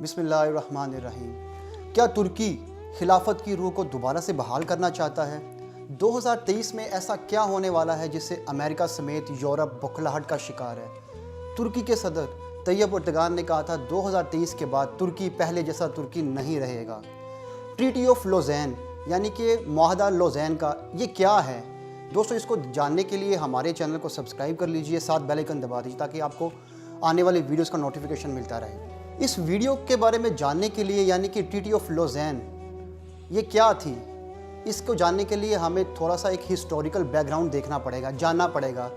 بسم اللہ الرحمن الرحیم۔ کیا ترکی خلافت کی روح کو دوبارہ سے بحال کرنا چاہتا ہے؟ 2023 میں ایسا کیا ہونے والا ہے جس سے امریکہ سمیت یورپ بکھلاہٹ کا شکار ہے؟ ترکی کے صدر طیب اردگان نے کہا تھا 2023 کے بعد ترکی پہلے جیسا ترکی نہیں رہے گا۔ ٹریٹی آف لوزین یعنی کہ معاہدہ لوزین کا یہ کیا ہے؟ دوستو اس کو جاننے کے لیے ہمارے چینل کو سبسکرائب کر لیجئے، ساتھ بیل آئیکن دبا دیجئے تاکہ آپ کو آنے والی ویڈیوز کا نوٹیفیکیشن ملتا رہے۔ اس ویڈیو کے بارے میں جاننے کے لیے یعنی کہ ٹریٹی آف لوزین یہ کیا تھی، اس کو جاننے کے لیے ہمیں تھوڑا سا ایک ہسٹوریکل بیک گراؤنڈ دیکھنا پڑے گا، جاننا پڑے گا۔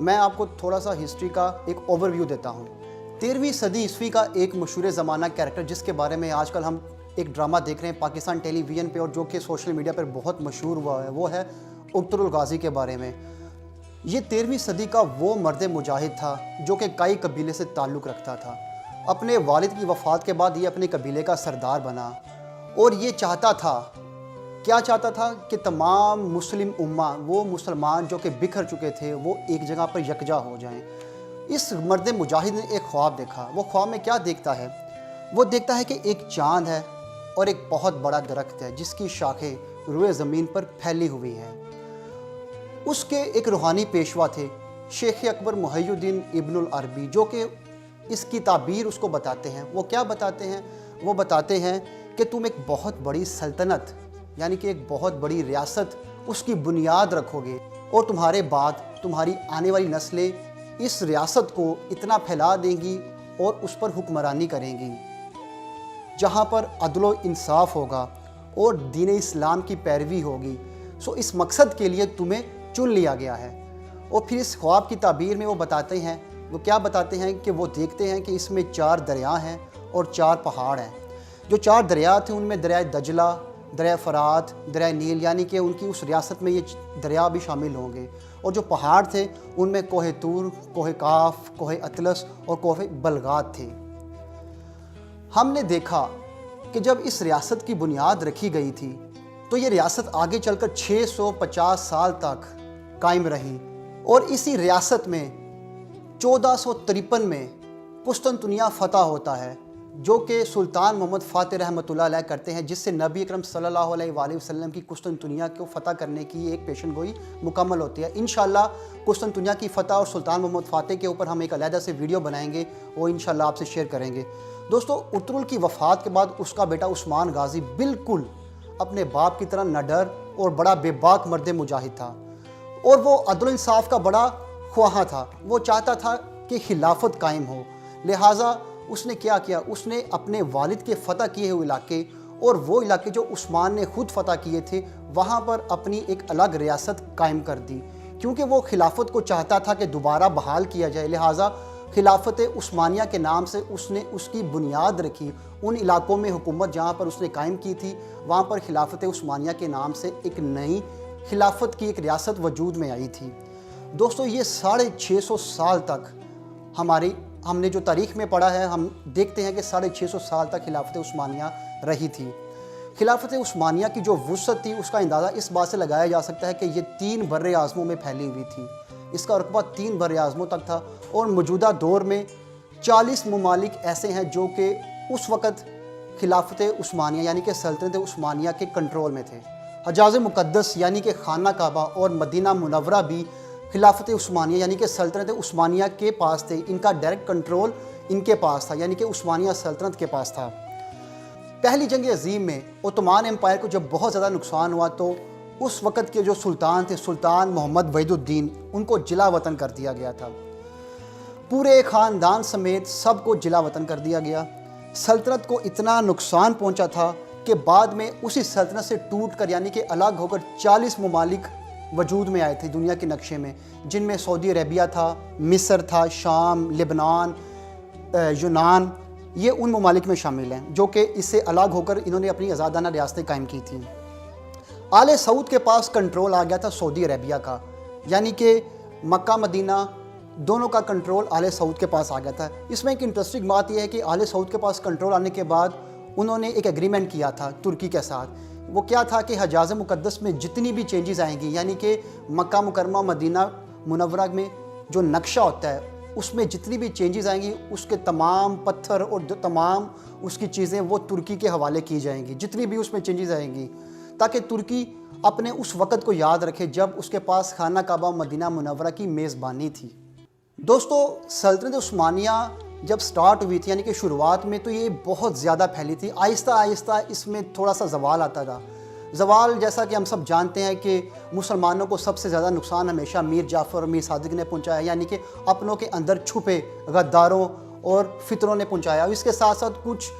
میں آپ کو تھوڑا سا ہسٹری کا ایک اوور ویو دیتا ہوں۔ 13ویں صدی عیسوی کا ایک مشہور زمانہ کیریکٹر جس کے بارے میں آج کل ہم ایک ڈرامہ دیکھ رہے ہیں پاکستان ٹیلی ویژن پہ اور جو کہ سوشل میڈیا پر بہت مشہور ہوا ہے، وہ ہے ارطغرل غازی کے بارے میں۔ یہ 13ویں صدی کا وہ مرد مجاہد تھا جو کہ کائی قبیلے سے تعلق رکھتا تھا۔ اپنے والد کی وفات کے بعد یہ اپنے قبیلے کا سردار بنا اور یہ چاہتا تھا، کیا چاہتا تھا کہ تمام مسلم امہ، وہ مسلمان جو کہ بکھر چکے تھے، وہ ایک جگہ پر یکجا ہو جائیں۔ اس مرد مجاہد نے ایک خواب دیکھا۔ وہ خواب میں کیا دیکھتا ہے؟ وہ دیکھتا ہے کہ ایک چاند ہے اور ایک بہت بڑا درخت ہے جس کی شاخیں روئے زمین پر پھیلی ہوئی ہیں۔ اس کے ایک روحانی پیشوا تھے شیخ اکبر محی الدین ابن العربی، جو کہ اس کی تعبیر اس کو بتاتے ہیں۔ وہ کیا بتاتے ہیں؟ وہ بتاتے ہیں کہ تم ایک بہت بڑی سلطنت یعنی کہ ایک بہت بڑی ریاست اس کی بنیاد رکھو گے اور تمہارے بعد تمہاری آنے والی نسلیں اس ریاست کو اتنا پھیلا دیں گی اور اس پر حکمرانی کریں گی جہاں پر عدل و انصاف ہوگا اور دین اسلام کی پیروی ہوگی۔ سو اس مقصد کے لیے تمہیں چن لیا گیا ہے۔ اور پھر اس خواب کی تعبیر میں وہ بتاتے ہیں، وہ کیا بتاتے ہیں کہ وہ دیکھتے ہیں کہ اس میں 4 دریا ہیں اور 4 پہاڑ ہیں۔ جو 4 دریا تھے ان میں دریائے دجلہ، دریائے فرات، دریائے نیل، یعنی کہ ان کی اس ریاست میں یہ دریا بھی شامل ہوں گے۔ اور جو پہاڑ تھے ان میں کوہ طور، کوہ کاف، کوہ اطلس اور کوہ بلغات تھے۔ ہم نے دیکھا کہ جب اس ریاست کی بنیاد رکھی گئی تھی تو یہ ریاست آگے چل کر 650 سال تک قائم رہی اور اسی ریاست میں 1453 میں قسطنطنیہ فتح ہوتا ہے، جو کہ سلطان محمد فاتح رحمۃ اللہ علیہ کرتے ہیں، جس سے نبی اکرم صلی اللہ علیہ وآلہ وسلم کی قسطنطنیہ کو فتح کرنے کی ایک پیشن گوئی مکمل ہوتی ہے۔ انشاءاللہ قسطنطنیہ کی فتح اور سلطان محمد فاتح کے اوپر ہم ایک علیحدہ سے ویڈیو بنائیں گے، وہ انشاءاللہ آپ سے شیئر کریں گے۔ دوستو ارطغرل کی وفات کے بعد اس کا بیٹا عثمان غازی بالکل اپنے باپ کی طرح نڈر اور بڑا بے باک مرد مجاہد تھا اور وہ عدل و انصاف کا بڑا خواہاں تھا۔ وہ چاہتا تھا کہ خلافت قائم ہو، لہٰذا اس نے کیا کیا؟ اس نے اپنے والد کے فتح کیے ہوئے علاقے اور وہ علاقے جو عثمان نے خود فتح کیے تھے وہاں پر اپنی ایک الگ ریاست قائم کر دی، کیونکہ وہ خلافت کو چاہتا تھا کہ دوبارہ بحال کیا جائے۔ لہٰذا خلافت عثمانیہ کے نام سے اس نے اس کی بنیاد رکھی۔ ان علاقوں میں حکومت جہاں پر اس نے قائم کی تھی وہاں پر خلافت عثمانیہ کے نام سے ایک نئی خلافت کی ایک ریاست وجود میں آئی تھی۔ دوستو یہ 650 سال تک ہم نے جو تاریخ میں پڑھا ہے، ہم دیکھتے ہیں کہ 650 سال تک خلافت عثمانیہ رہی تھی۔ خلافت عثمانیہ کی جو وسعت تھی اس کا اندازہ اس بات سے لگایا جا سکتا ہے کہ یہ 3 بر اعظموں میں پھیلی ہوئی تھی۔ اس کا رقبہ 3 بر اعظموں تک تھا اور موجودہ دور میں 40 ممالک ایسے ہیں جو کہ اس وقت خلافت عثمانیہ یعنی کہ سلطنت عثمانیہ کے کنٹرول میں تھے۔ حجاز مقدس یعنی کہ خانہ کعبہ اور مدینہ منورہ بھی خلافت عثمانیہ یعنی کہ سلطنت عثمانیہ کے پاس تھے۔ ان کا ڈائریکٹ کنٹرول ان کے پاس تھا، یعنی کہ عثمانیہ سلطنت کے پاس تھا۔ پہلی جنگ عظیم میں عثمان امپائر کو جب بہت زیادہ نقصان ہوا تو اس وقت کے جو سلطان تھے، سلطان محمد وحید الدین، ان کو جلا وطن کر دیا گیا تھا۔ پورے خاندان سمیت سب کو جلا وطن کر دیا گیا۔ سلطنت کو اتنا نقصان پہنچا تھا کہ بعد میں اسی سلطنت سے ٹوٹ کر یعنی کہ الگ ہو کر 40 ممالک وجود میں آئے تھے دنیا کے نقشے میں، جن میں سعودی عربیہ تھا، مصر تھا، شام، لبنان، یونان، یہ ان ممالک میں شامل ہیں جو کہ اس سے الگ ہو کر انہوں نے اپنی آزادانہ ریاستیں قائم کی تھیں۔ آل سعود کے پاس کنٹرول آ گیا تھا سعودی عربیہ کا، یعنی کہ مکہ مدینہ دونوں کا کنٹرول آل سعود کے پاس آ گیا تھا۔ اس میں ایک انٹرسٹنگ بات یہ ہے کہ آل سعود کے پاس کنٹرول آنے کے بعد انہوں نے ایک ایگریمنٹ کیا تھا ترکی کے ساتھ۔ وہ کیا تھا کہ حجاز مقدس میں جتنی بھی چینجز آئیں گی، یعنی کہ مکہ مکرمہ مدینہ منورہ میں جو نقشہ ہوتا ہے اس میں جتنی بھی چینجز آئیں گی اس کے تمام پتھر اور تمام اس کی چیزیں وہ ترکی کے حوالے کی جائیں گی، جتنی بھی اس میں چینجز آئیں گی، تاکہ ترکی اپنے اس وقت کو یاد رکھے جب اس کے پاس خانہ کعبہ مدینہ منورہ کی میزبانی تھی۔ دوستو، سلطنت عثمانیہ جب سٹارٹ ہوئی تھی، یعنی کہ شروعات میں تو یہ بہت زیادہ پھیلی تھی، آہستہ آہستہ اس میں تھوڑا سا زوال آتا تھا۔ زوال جیسا کہ ہم سب جانتے ہیں کہ مسلمانوں کو سب سے زیادہ نقصان ہمیشہ میر جعفر اور میر صادق نے پہنچایا، یعنی کہ اپنوں کے اندر چھپے غداروں اور فتنوں نے پہنچایا۔ اور اس کے ساتھ ساتھ کچھ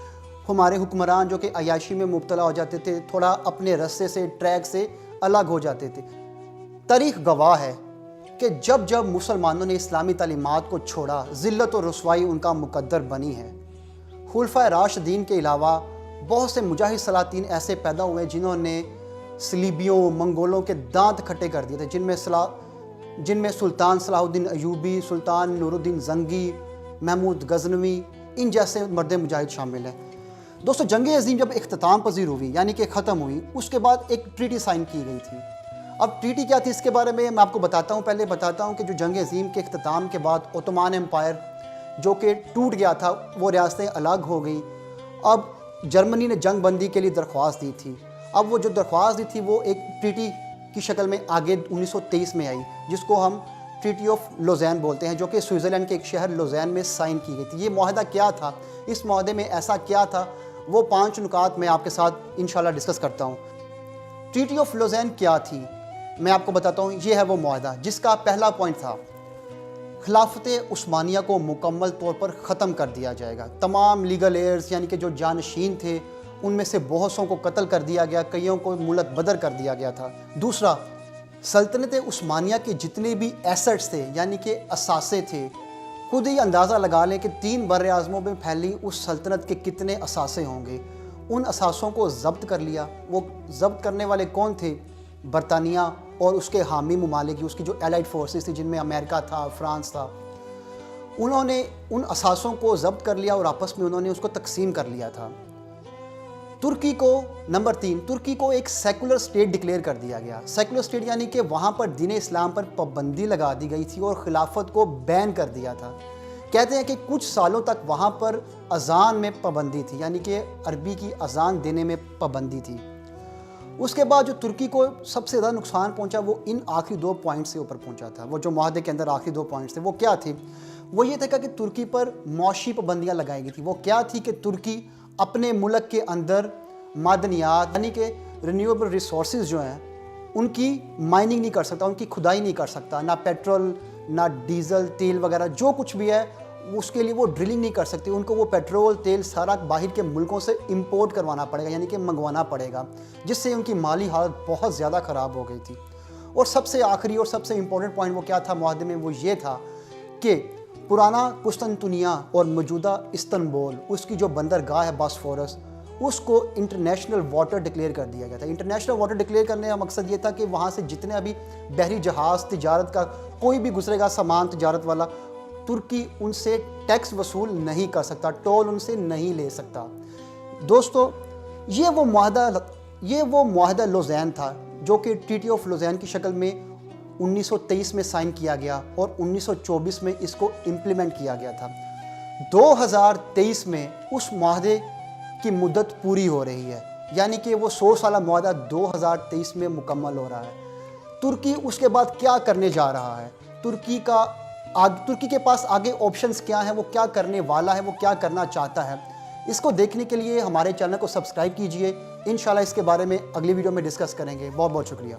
ہمارے حکمران جو کہ عیاشی میں مبتلا ہو جاتے تھے، تھوڑا اپنے رستے سے، ٹریک سے الگ ہو جاتے تھے۔ تاریخ گواہ ہے کہ جب جب مسلمانوں نے اسلامی تعلیمات کو چھوڑا، ذلت و رسوائی ان کا مقدر بنی ہے۔ خلفائے راشدین کے علاوہ بہت سے مجاہد سلاطین ایسے پیدا ہوئے جنہوں نے صلیبیوں، منگولوں کے دانت کھٹے کر دیے تھے، جن میں سلطان صلاح الدین ایوبی، سلطان نور الدین زنگی، محمود غزنوی، ان جیسے مرد مجاہد شامل ہیں۔ دوستو، جنگ عظیم جب اختتام پذیر ہوئی، یعنی کہ ختم ہوئی، اس کے بعد ایک ٹریٹی سائن کی گئی تھی۔ اب ٹریٹی کیا تھی اس کے بارے میں آپ کو بتاتا ہوں۔ پہلے بتاتا ہوں کہ جو جنگ عظیم کے اختتام کے بعد عثمان امپائر جو کہ ٹوٹ گیا تھا، وہ ریاستیں الگ ہو گئیں۔ اب جرمنی نے جنگ بندی کے لیے درخواست دی تھی۔ اب وہ جو درخواست دی تھی وہ ایک ٹریٹی کی شکل میں آگے 1923 میں آئی، جس کو ہم ٹریٹی آف لوزین بولتے ہیں، جو کہ سوئٹزرلینڈ کے ایک شہر لوزین میں سائن کی گئی تھی۔ یہ معاہدہ کیا تھا؟ اس معاہدے میں ایسا کیا تھا؟ وہ 5 نکات میں آپ کے ساتھ انشاءاللہ ڈسکس کرتا ہوں۔ ٹریٹی آف لوزین کیا تھی میں آپ کو بتاتا ہوں۔ یہ ہے وہ معاہدہ جس کا پہلا پوائنٹ تھا، خلافت عثمانیہ کو مکمل طور پر ختم کر دیا جائے گا۔ تمام لیگل ایئرز، یعنی کہ جو جانشین تھے، ان میں سے بہت سوں کو قتل کر دیا گیا، کئیوں کو ملت بدر کر دیا گیا تھا۔ دوسرا، سلطنت عثمانیہ کے جتنے بھی ایسٹس تھے، یعنی کہ اثاثے تھے، خود ہی اندازہ لگا لیں کہ 3 بر اعظموں میں پھیلی اس سلطنت کے کتنے اثاثے ہوں گے۔ ان اثاثوں کو ضبط کر لیا۔ وہ ضبط کرنے والے کون تھے؟ برطانیہ اور اس کے حامی ممالک، اس کی جو ایلائڈ فورسز تھی، جن میں امریکہ تھا، فرانس تھا۔ انہوں نے ان اثاثوں کو ضبط کر لیا اور آپس میں انہوں نے اس کو تقسیم کر لیا تھا۔ ترکی کو، نمبر 3، ترکی کو ایک سیکولر سٹیٹ ڈکلیئر کر دیا گیا۔ سیکولر سٹیٹ یعنی کہ وہاں پر دین اسلام پر پابندی لگا دی گئی تھی اور خلافت کو بین کر دیا تھا۔ کہتے ہیں کہ کچھ سالوں تک وہاں پر اذان میں پابندی تھی، یعنی کہ عربی کی اذان دینے میں پابندی تھی۔ اس کے بعد جو ترکی کو سب سے زیادہ نقصان پہنچا وہ ان آخری 2 پوائنٹ سے اوپر پہنچا تھا۔ وہ جو معاہدے کے اندر آخری 2 پوائنٹس تھے وہ کیا تھے؟ وہ یہ تھا کہ ترکی پر معاشی پابندیاں لگائی گئی تھی۔ وہ کیا تھی کہ ترکی اپنے ملک کے اندر معدنیات، یعنی کہ رینیویبل ریسورسز جو ہیں، ان کی مائننگ نہیں کر سکتا، ان کی کھدائی نہیں کر سکتا۔ نہ پیٹرول، نہ ڈیزل، تیل وغیرہ جو کچھ بھی ہے اس کے لیے وہ ڈرلنگ نہیں کر سکتے۔ ان کو وہ پیٹرول، تیل سارا باہر کے ملکوں سے امپورٹ کروانا پڑے گا، یعنی کہ منگوانا پڑے گا، جس سے ان کی مالی حالت بہت زیادہ خراب ہو گئی تھی۔ اور سب سے آخری اور سب سے امپورٹنٹ پوائنٹ وہ کیا تھا معاہدے میں؟ وہ یہ تھا کہ پرانا قسطنطنیہ اور موجودہ استنبول، اس کی جو بندرگاہ ہے باسفورس، اس کو انٹرنیشنل واٹر ڈکلیئر کر دیا گیا تھا۔ انٹرنیشنل واٹر ڈکلیئر کرنے کا مقصد یہ تھا کہ وہاں سے جتنے ابھی بحری جہاز تجارت کا کوئی بھی گزرے گا، سامان تجارت والا، ترکی ان سے ٹیکس وصول نہیں کر سکتا، ٹول ان سے نہیں لے سکتا۔ دوستو، یہ وہ معاہدہ لوزین تھا جو کہ ٹریٹی آف لوزین کی شکل میں 1923 میں سائن کیا گیا اور 1924 میں اس کو امپلیمنٹ کیا گیا تھا۔ 2023 میں اس معاہدے کی مدت پوری ہو رہی ہے، یعنی کہ وہ 100 سالہ معاہدہ 2023 میں مکمل ہو رہا ہے۔ ترکی اس کے بعد کیا کرنے جا رہا ہے؟ ترکی کے پاس آگے آپشنز کیا ہیں؟ وہ کیا کرنے والا ہے؟ وہ کیا کرنا چاہتا ہے؟ اس کو دیکھنے کے لیے ہمارے چینل کو سبسکرائب کیجئے۔ انشاءاللہ اس کے بارے میں اگلی ویڈیو میں ڈسکس کریں گے۔ بہت بہت شکریہ۔